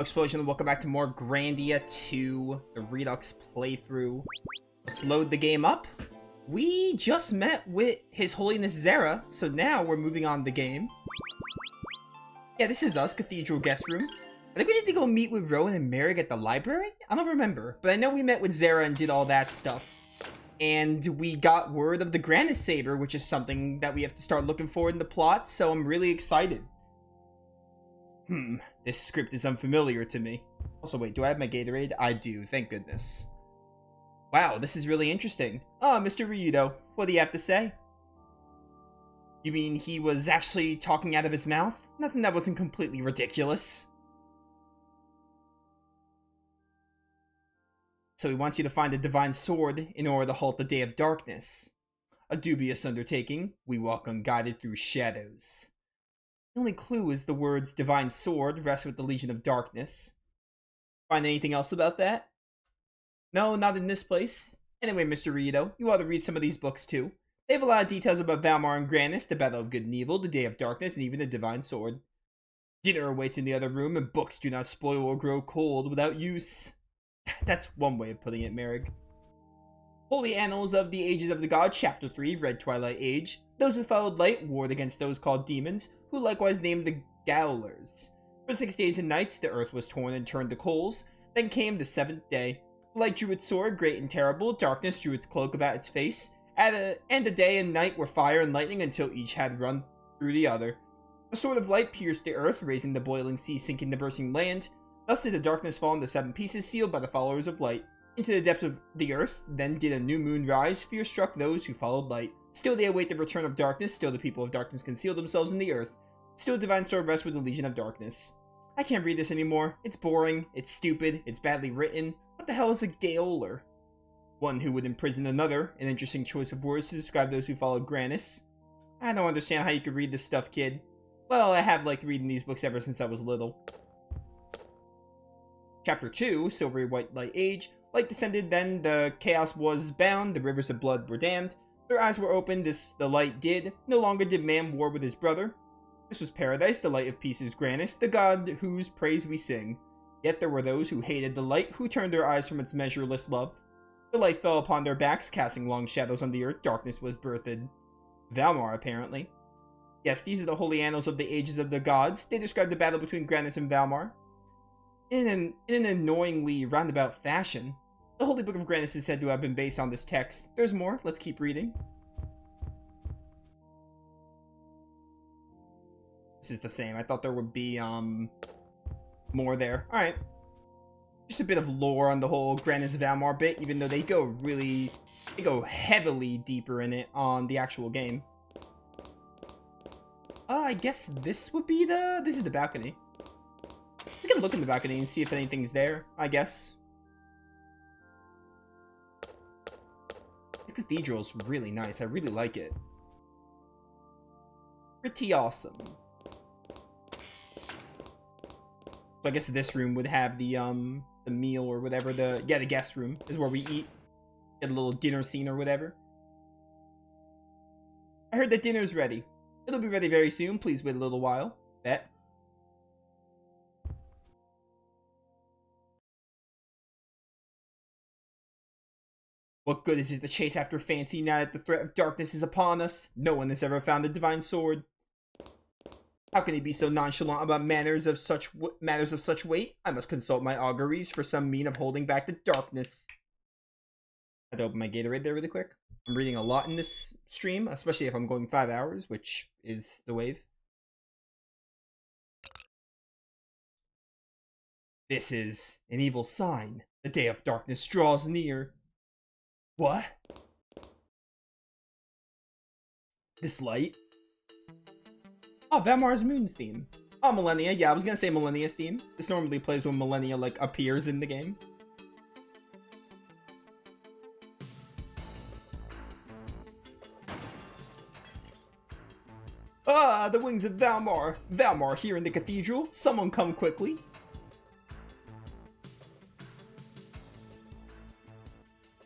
Explosion, welcome back to more Grandia 2, the Redux playthrough. Let's load the game up. We just met with His Holiness Zera, so now we're moving on the game. Yeah, this is us, Cathedral Guest Room. I think we need to go meet with Rowan and Merrick at the library? I don't remember, but I know we met with Zera and did all that stuff. And we got word of the Grandia Saber, which is something that we have to start looking for in the plot, so I'm really excited. This script is unfamiliar to me. Also, wait, do I have my Gatorade? I do, thank goodness. Wow, this is really interesting. Oh, Mr. Ryudo, what do you have to say? You mean he was actually talking out of his mouth? Nothing that wasn't completely ridiculous. So he wants you to find a divine sword in order to halt the Day of Darkness. A dubious undertaking. We walk unguided through shadows. The only clue is the words divine sword rests with the Legion of Darkness. Find anything else about that? No, not in this place. Anyway, Mr. Ryudo, you ought to read some of these books too. They have a lot of details about Valmar and Granis, the Battle of Good and Evil, the Day of Darkness, and even the Divine Sword. Dinner awaits in the other room, and books do not spoil or grow cold without use. That's one way of putting it, Merrick. Holy Annals of the Ages of the Gods, Chapter 3, Red Twilight Age. Those who followed light warred against those called demons, who likewise named the Gowlers. For 6 days and nights, the earth was torn and turned to coals. Then came the 7th day. Light drew its sword, great and terrible. Darkness drew its cloak about its face. And the day and night were fire and lightning until each had run through the other. The sword of light pierced the earth, raising the boiling sea, sinking the bursting land. Thus did the darkness fall into 7 pieces, sealed by the followers of light. Into the depths of the earth, then did a new moon rise. Fear struck those who followed light. Still they await the return of darkness. Still the people of darkness conceal themselves in the earth. Still divine sword rests with the Legion of Darkness. I can't read this anymore. It's boring. It's stupid. It's badly written. What the hell is a Gaoler? One who would imprison another. An interesting choice of words to describe those who followed Granis. I don't understand how you could read this stuff, kid. Well, I have liked reading these books ever since I was little. Chapter 2, Silvery White Light Age. Light descended, then the chaos was bound, the rivers of blood were damned. Their eyes were opened, this the light did. No longer did man war with his brother. This was paradise, the light of peace is Granis, the god whose praise we sing. Yet there were those who hated the light, who turned their eyes from its measureless love. The light fell upon their backs, casting long shadows on the earth. Darkness was birthed. Valmar, apparently. Yes, these are the holy annals of the ages of the gods. They describe the battle between Granis and Valmar. In an annoyingly roundabout fashion. The Holy Book of Granis is said to have been based on this text. There's more. Let's keep reading. This is the same. I thought there would be, more there. Alright. Just a bit of lore on the whole Granis Valmar bit, even though they go heavily deeper in it on the actual game. I guess this would be this is the balcony. We can look in the balcony and see if anything's there, I guess. This cathedral's really nice. I really like it. Pretty awesome. So I guess this room would have the meal or whatever. The guest room is where we eat. Get a little dinner scene or whatever. I heard that dinner's ready. It'll be ready very soon. Please wait a little while. Bet. What good is it to chase after fancy now that the threat of darkness is upon us? No one has ever found a divine sword. How can he be so nonchalant about matters of such weight? I must consult my auguries for some mean of holding back the darkness. I had to open my Gatorade there really quick. I'm reading a lot in this stream, especially if I'm going 5 hours, which is the wave. This is an evil sign. The day of darkness draws near. What? This light? Oh, Valmar's Moon's theme. Oh, Millennia. Yeah, I was gonna say Millennia's theme. This normally plays when Millennia, like, appears in the game. Ah, the wings of Valmar. Valmar here in the cathedral. Someone come quickly.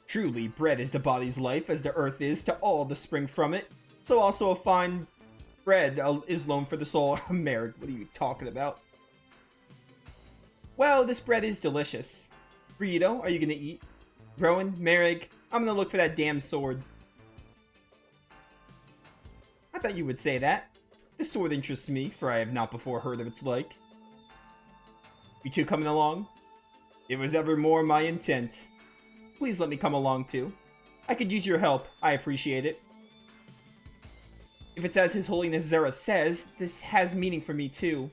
Truly, bread is the body's life, as the earth is to all the spring from it. So also a fine bread is loan for the soul. Merrick, what are you talking about? Well, this bread is delicious. Ryudo, are you gonna eat? Rowan, Merrig, I'm gonna look for that damn sword. I thought you would say that. This sword interests me, for I have not before heard of its like. You two coming along? It was evermore my intent. Please let me come along too. I could use your help. I appreciate it. If it's as His Holiness Zera says, this has meaning for me too.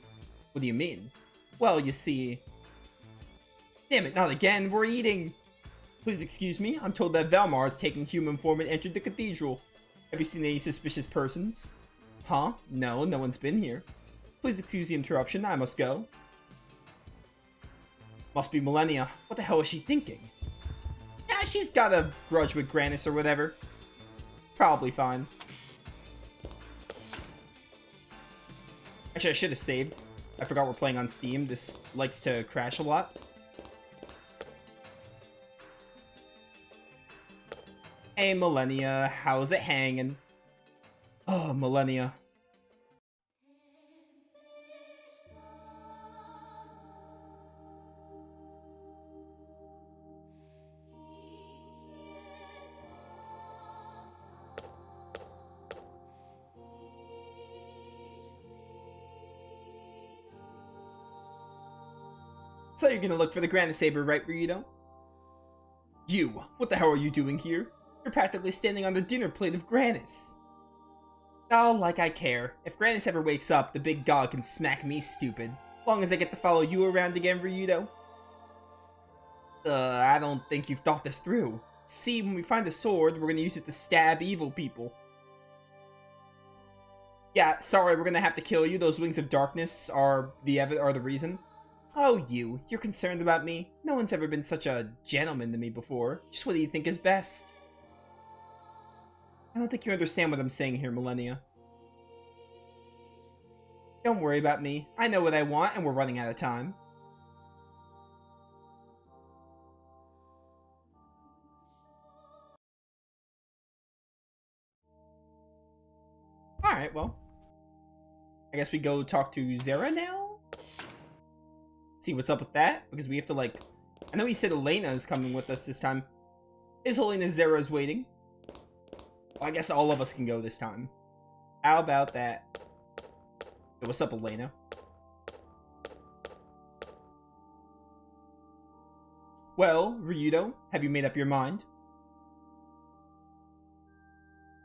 What do you mean? Well, you see... Damn it, not again. We're eating. Please excuse me. I'm told that Valmar is taking human form and entered the cathedral. Have you seen any suspicious persons? Huh? No, no one's been here. Please excuse the interruption. I must go. Must be Millennia. What the hell is she thinking? Yeah, she's got a grudge with Granis or whatever. Probably fine. Actually, I should have saved. I forgot we're playing on Steam. This likes to crash a lot. Hey, Millennia. How's it hanging? Oh, Millennia. So you're gonna look for the Grandia Saber, right, Ryudo? You! What the hell are you doing here? You're practically standing on the dinner plate of Granis. Oh, like I care. If Granis ever wakes up, the big god can smack me stupid. As long as I get to follow you around again, Ryudo. I don't think you've thought this through. See, when we find the sword, we're gonna use it to stab evil people. Yeah, sorry, we're gonna have to kill you. Those wings of darkness are the reason. Oh, you're concerned about me? No one's ever been such a gentleman to me before. Just what do you think is best? I don't think you understand what I'm saying here, Millennia. Don't worry about me. I know what I want, and we're running out of time. Alright, well. I guess we go talk to Zera now? See what's up with that, because we have to, like... I know he said Elena is coming with us this time. His Holiness Zera is waiting. Well, I guess all of us can go this time. How about that? Hey, what's up, Elena? Well, Ryudo, have you made up your mind?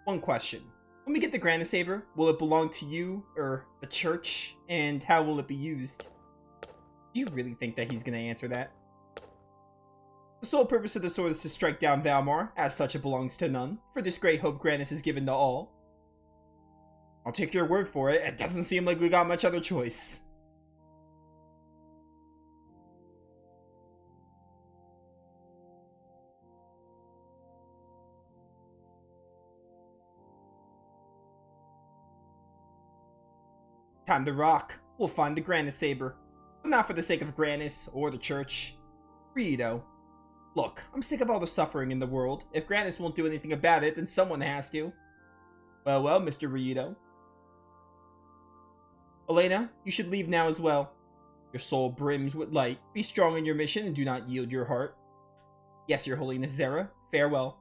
One question. When we get the Grandia Saber, will it belong to you, or the church? And how will it be used? Do you really think that he's gonna answer that? The sole purpose of the sword is to strike down Valmar, as such it belongs to none. For this great hope Granis is given to all. I'll take your word for it, it doesn't seem like we got much other choice. Time to rock. We'll find the Grandia Saber. But not for the sake of Granis or the church. Ryudo. Look, I'm sick of all the suffering in the world. If Granis won't do anything about it, then someone has to. Well, Mr. Ryudo. Elena, you should leave now as well. Your soul brims with light. Be strong in your mission and do not yield your heart. Yes, Your Holiness Zera. Farewell.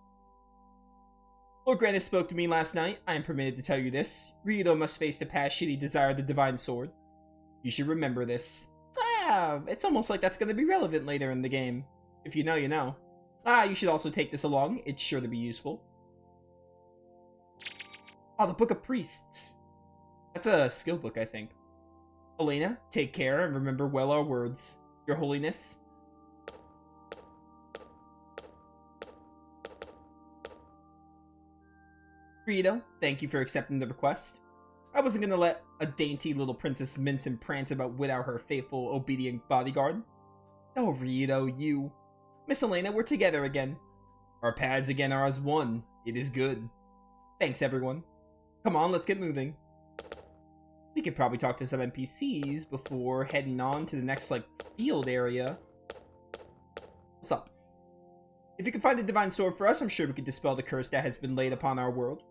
Lord Granis spoke to me last night. I am permitted to tell you this. Ryudo must face the past should he desire the Divine Sword. You should remember this. It's almost like that's going to be relevant later in the game. If you know, you know. You should also take this along. It's sure to be useful. The Book of Priests. That's a skill book, I think. Elena, take care and remember well our words. Your Holiness. Ryudo, thank you for accepting the request. I wasn't gonna let a dainty little princess mince and prance about without her faithful, obedient bodyguard. Oh, Ryudo, you. Miss Elena, we're together again. Our paths again are as one. It is good. Thanks, everyone. Come on, let's get moving. We could probably talk to some NPCs before heading on to the next, field area. What's up? If you can find a divine sword for us, I'm sure we could dispel the curse that has been laid upon our world.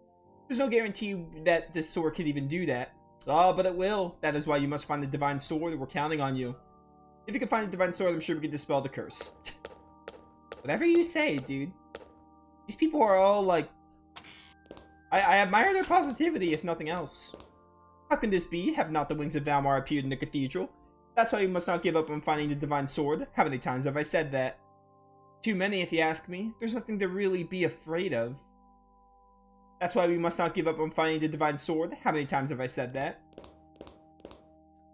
There's no guarantee that this sword can even do that. But it will. That is why you must find the divine sword. We're counting on you. If you can find a divine sword, I'm sure we can dispel the curse. Whatever you say, dude. These people are all like... I admire their positivity, if nothing else. How can this be? Have not the wings of Valmar appeared in the cathedral? That's why you must not give up on finding the divine sword. How many times have I said that? Too many, if you ask me. There's nothing to really be afraid of. That's why we must not give up on finding the divine sword. How many times have I said that?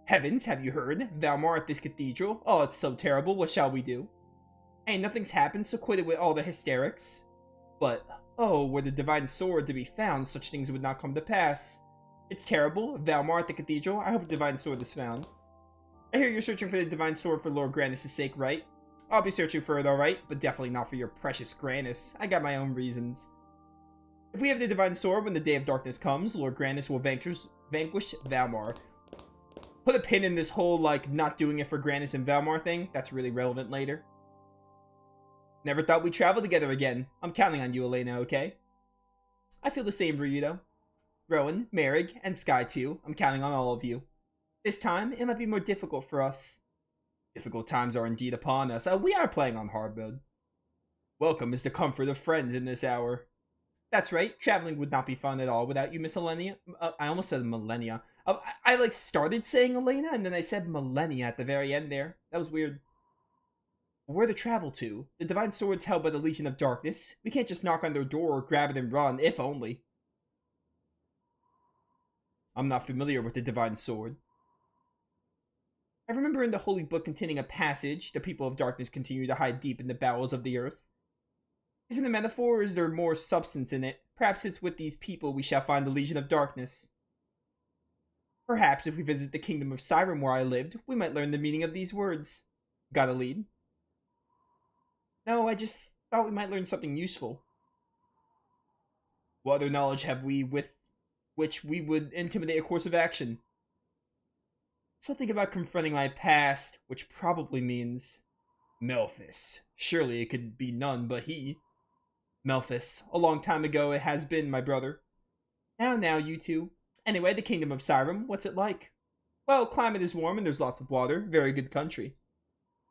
Heavens, have you heard? Valmar at this cathedral? Oh, it's so terrible. What shall we do? Hey, nothing's happened, so quit it with all the hysterics. But, oh, were the divine sword to be found, such things would not come to pass. It's terrible. Valmar at the cathedral? I hope the divine sword is found. I hear you're searching for the divine sword for Lord Granis' sake, right? I'll be searching for it, alright, but definitely not for your precious Granis. I got my own reasons. If we have the divine sword when the day of darkness comes, Lord Granis will vanquish Valmar. Put a pin in this whole, like, not doing it for Granis and Valmar thing. That's really relevant later. Never thought we'd travel together again. I'm counting on you, Elena, okay? I feel the same, Ryudo. Rowan, Merrig, and Sky too. I'm counting on all of you. This time, it might be more difficult for us. Difficult times are indeed upon us. We are playing on hard mode. Welcome is the comfort of friends in this hour. That's right, traveling would not be fun at all without you, Miss Elenia. I almost said Millennia. I like started saying Elena, and then I said Millennia at the very end there. That was weird. Where to travel to? The divine sword's held by the Legion of Darkness. We can't just knock on their door or grab it and run, if only. I'm not familiar with the divine sword. I remember in the Holy Book containing a passage, the people of darkness continue to hide deep in the bowels of the earth. Isn't it a metaphor, or is there more substance in it? Perhaps it's with these people we shall find the Legion of Darkness. Perhaps if we visit the kingdom of Skyrim where I lived, we might learn the meaning of these words. Got a lead? No, I just thought we might learn something useful. What other knowledge have we with which we would intimidate a course of action? Something about confronting my past, which probably means Melphis. Surely it could be none but he. Melphis. A long time ago it has been, my brother. Now, you two. Anyway, the kingdom of Skyrim, what's it like? Well, climate is warm and there's lots of water. Very good country.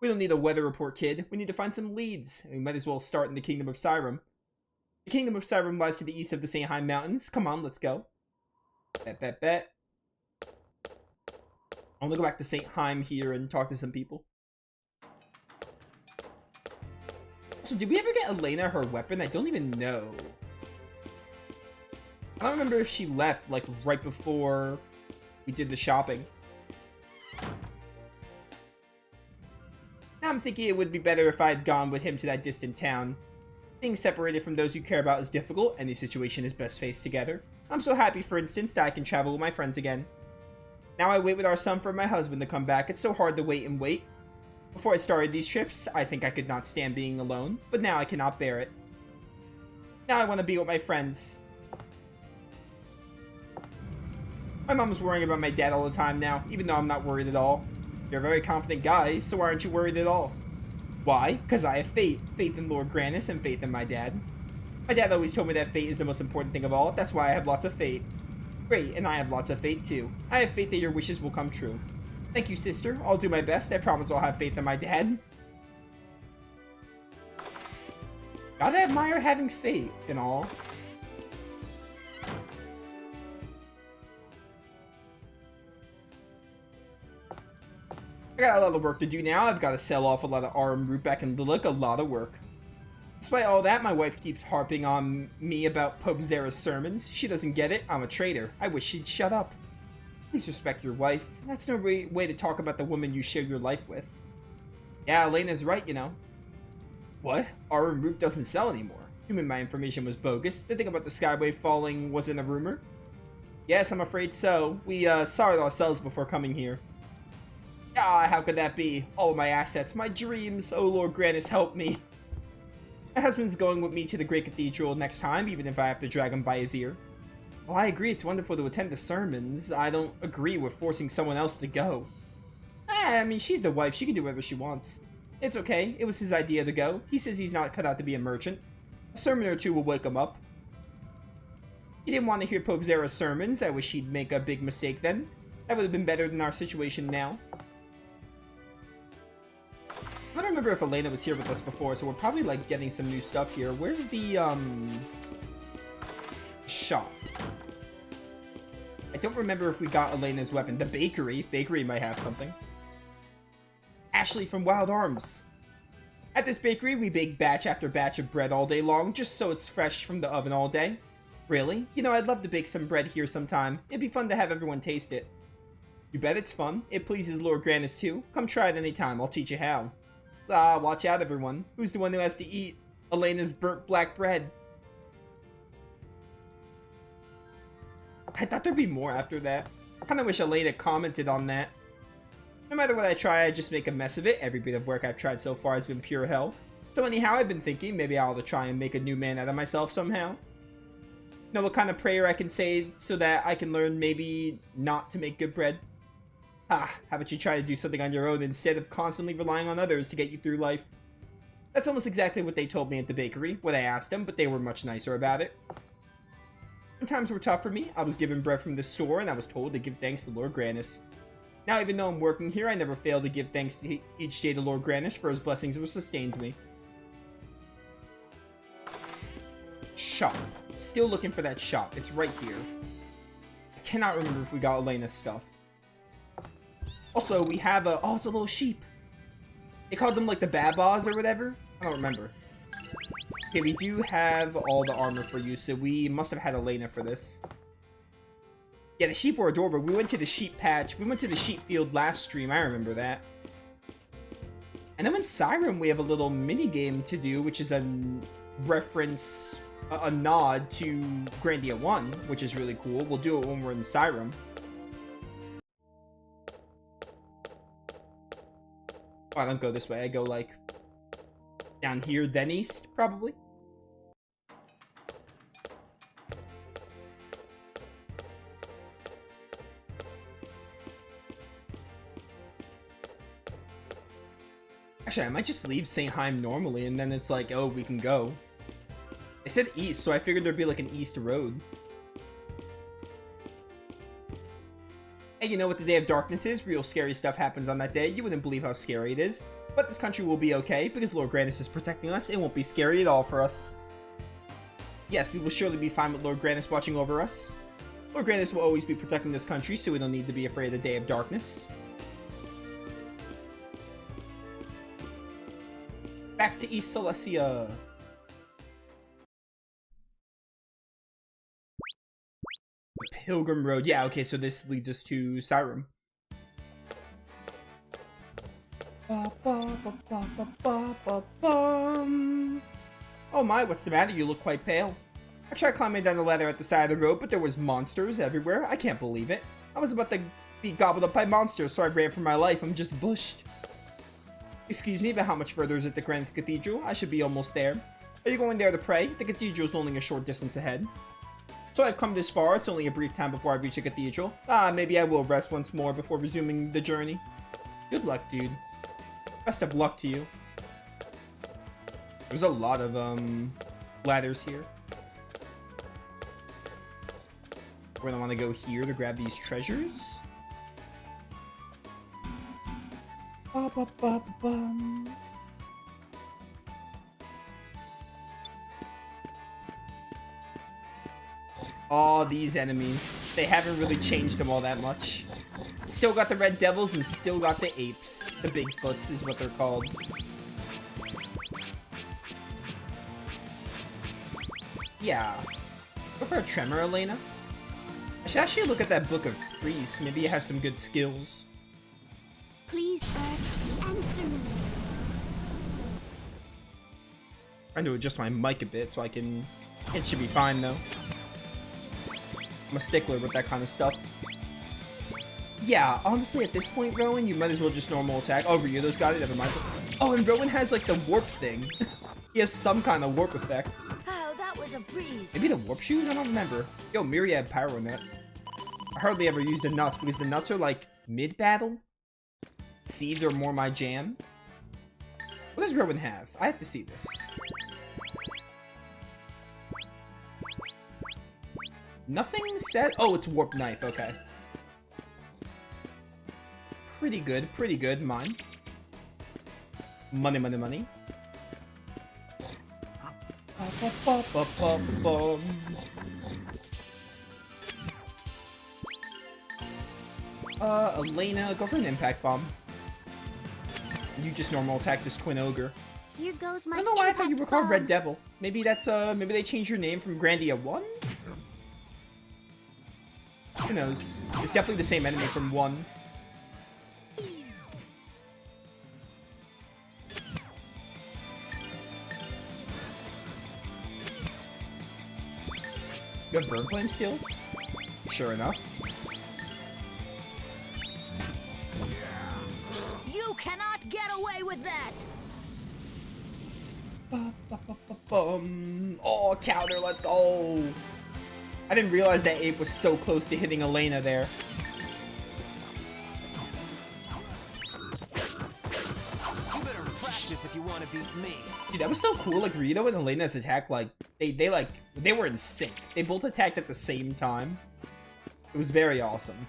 We don't need a weather report, kid. We need to find some leads. And we might as well start in the kingdom of Skyrim. The kingdom of Skyrim lies to the east of the Sainheim Mountains. Come on, let's go. Bet. I'm gonna go back to Sainheim here and talk to some people. So, did we ever get Elena her weapon? I don't even know. I don't remember if she left, like, right before we did the shopping. Now I'm thinking it would be better if I had gone with him to that distant town. Being separated from those you care about is difficult. Any situation is best faced together. I'm so happy, for instance, that I can travel with my friends again. Now I wait with our son for my husband to come back. It's so hard to wait and wait. Before I started these trips, I think I could not stand being alone, but now I cannot bear it. Now I want to be with my friends. My mom is worrying about my dad all the time now, even though I'm not worried at all. You're a very confident guy, so why aren't you worried at all? Why? Because I have faith. Faith in Lord Granis and faith in my dad. My dad always told me that fate is the most important thing of all. That's why I have lots of faith. Great, and I have lots of faith too. I have faith that your wishes will come true. Thank you, sister. I'll do my best. I promise I'll have faith in my dad. Gotta admire having faith and all. I got a lot of work to do now. I've got to sell off a lot of Arum root back in Lilic. A lot of work. Despite all that, my wife keeps harping on me about Pope Zera's sermons. She doesn't get it. I'm a traitor. I wish she'd shut up. Please respect your wife. That's no way to talk about the woman you share your life with. Yeah, Elena's right, you know. What? Arum root doesn't sell anymore. You mean my information was bogus? The thing about the skyway falling wasn't a rumor? Yes, I'm afraid so. We saw it ourselves before coming here. Ah, how could that be? All of my assets, my dreams. Oh, Lord Granis, help me. My husband's going with me to the Great Cathedral next time, even if I have to drag him by his ear. Well, I agree it's wonderful to attend the sermons. I don't agree with forcing someone else to go. I mean, she's the wife. She can do whatever she wants. It's okay. It was his idea to go. He says he's not cut out to be a merchant. A sermon or two will wake him up. He didn't want to hear Pope Zera's sermons. I wish he'd make a big mistake then. That would have been better than our situation now. I don't remember if Elena was here with us before, so we're probably, like, getting some new stuff here. Where's the, shop? I don't remember if we got Elena's weapon. The bakery. Bakery might have something. Ashley from Wild Arms. At this bakery, we bake batch after batch of bread all day long, just so it's fresh from the oven all day. Really? You know, I'd love to bake some bread here sometime. It'd be fun to have everyone taste it. You bet it's fun. It pleases Lord Granis too. Come try it anytime. I'll teach you how. Ah, watch out, everyone. Who's the one who has to eat Elena's burnt black bread? I thought there'd be more after that. I kinda wish Elena commented on that. No matter what I try, I just make a mess of it. Every bit of work I've tried so far has been pure hell. So anyhow, I've been thinking maybe I ought to try and make a new man out of myself somehow. Know what kind of prayer I can say so that I can learn maybe not to make good bread? Ah, how about you try to do something on your own instead of constantly relying on others to get you through life? That's almost exactly what they told me at the bakery when I asked them, but they were much nicer about it. When times were tough for me, I was given bread from the store and I was told to give thanks to Lord Granis. Now, even though I'm working here, I never fail to give thanks each day to Lord Granis for his blessings that sustained me. Shop. Still looking for that shop. It's right here. I cannot remember if we got Elena's stuff. Also, we have a... Oh, it's a little sheep. They called them, like, the Babas or whatever. I don't remember. Okay, we do have all the armor for you, so we must have had Elena for this. Yeah, the sheep were adorable. We went to the sheep patch. We went to the sheep field last stream. I remember that. And then in Skyrim, we have a little mini game to do, which is a reference, a nod to Grandia 1, which is really cool. We'll do it when we're in Skyrim. Oh, I don't go this way. I go, like, down here, then east, probably. Actually, I might just leave St. Heim normally, and then it's like, oh, we can go. It said east, so I figured there'd be, like, an east road. Hey, you know what the Day of Darkness is? Real scary stuff happens on that day. You wouldn't believe how scary it is. But this country will be okay, because Lord Granis is protecting us. It won't be scary at all for us. Yes, we will surely be fine with Lord Granis watching over us. Lord Granis will always be protecting this country, so we don't need to be afraid of the Day of Darkness. Back to East Silesia. Pilgrim Road. Yeah, okay, so this leads us to Skyrim. Oh my, what's the matter? You look quite pale. I tried climbing down the ladder at the side of the road, but there was monsters everywhere. I can't believe it. I was about to be gobbled up by monsters, so I ran for my life. I'm just bushed. Excuse me, but how much further is it to Grand Cathedral? I should be almost there. Are you going there to pray? The cathedral's only a short distance ahead. So I've come this far. It's only a brief time before I reach the cathedral. Maybe I will rest once more before resuming the journey. Good luck, dude. Best of luck to you. There's a lot of, ladders here. We're gonna want to go here to grab these treasures. Oh, these enemies. They haven't really changed them all that much. Still got the red devils and still got the apes. The Bigfoots is what they're called. Yeah. Go for a tremor, Elena. I should actually look at that book of priests. Maybe it has some good skills. Please, Earth, answer me. Trying to adjust my mic a bit so I can... It should be fine, though. I'm a stickler with that kind of stuff. Yeah, honestly, at this point, Rowan, you might as well just normal attack. Oh, Ryudo's got it, never mind. Oh, and Rowan has, like, the warp thing. He has some kind of warp effect. Oh, that was a breeze. Maybe the warp shoes? I don't remember. Yo, Myriad Pyro Net. I hardly ever use the nuts because the nuts are, like, mid-battle. Seeds are more my jam. What does Rowan have? I have to see this. Nothing said. Oh, it's warp knife. Okay. Pretty good. Pretty good. Mine. Money, money, money. Elena, go for an impact bomb. You just normal attack this twin ogre. Here goes my I don't know why I thought you were called bomb. Red Devil. Maybe that's maybe they changed your name from Grandia 1? Who knows? It's definitely the same enemy from 1. You have Burn Flame still? Sure enough. You cannot get away with that. Oh, counter, let's go! I didn't realize that Ape was so close to hitting Elena there. You better practice if you want to beat me. Dude, that was so cool. Like, Ryudo and Elena's attack, like, they were in sync. They both attacked at the same time. It was very awesome.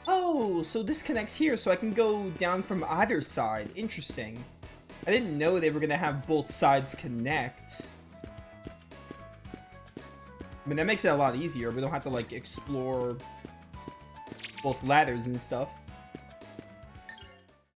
Oh, so this connects here, so I can go down from either side. Interesting. I didn't know they were gonna have both sides connect. I mean, that makes it a lot easier. We don't have to, like, explore both ladders and stuff.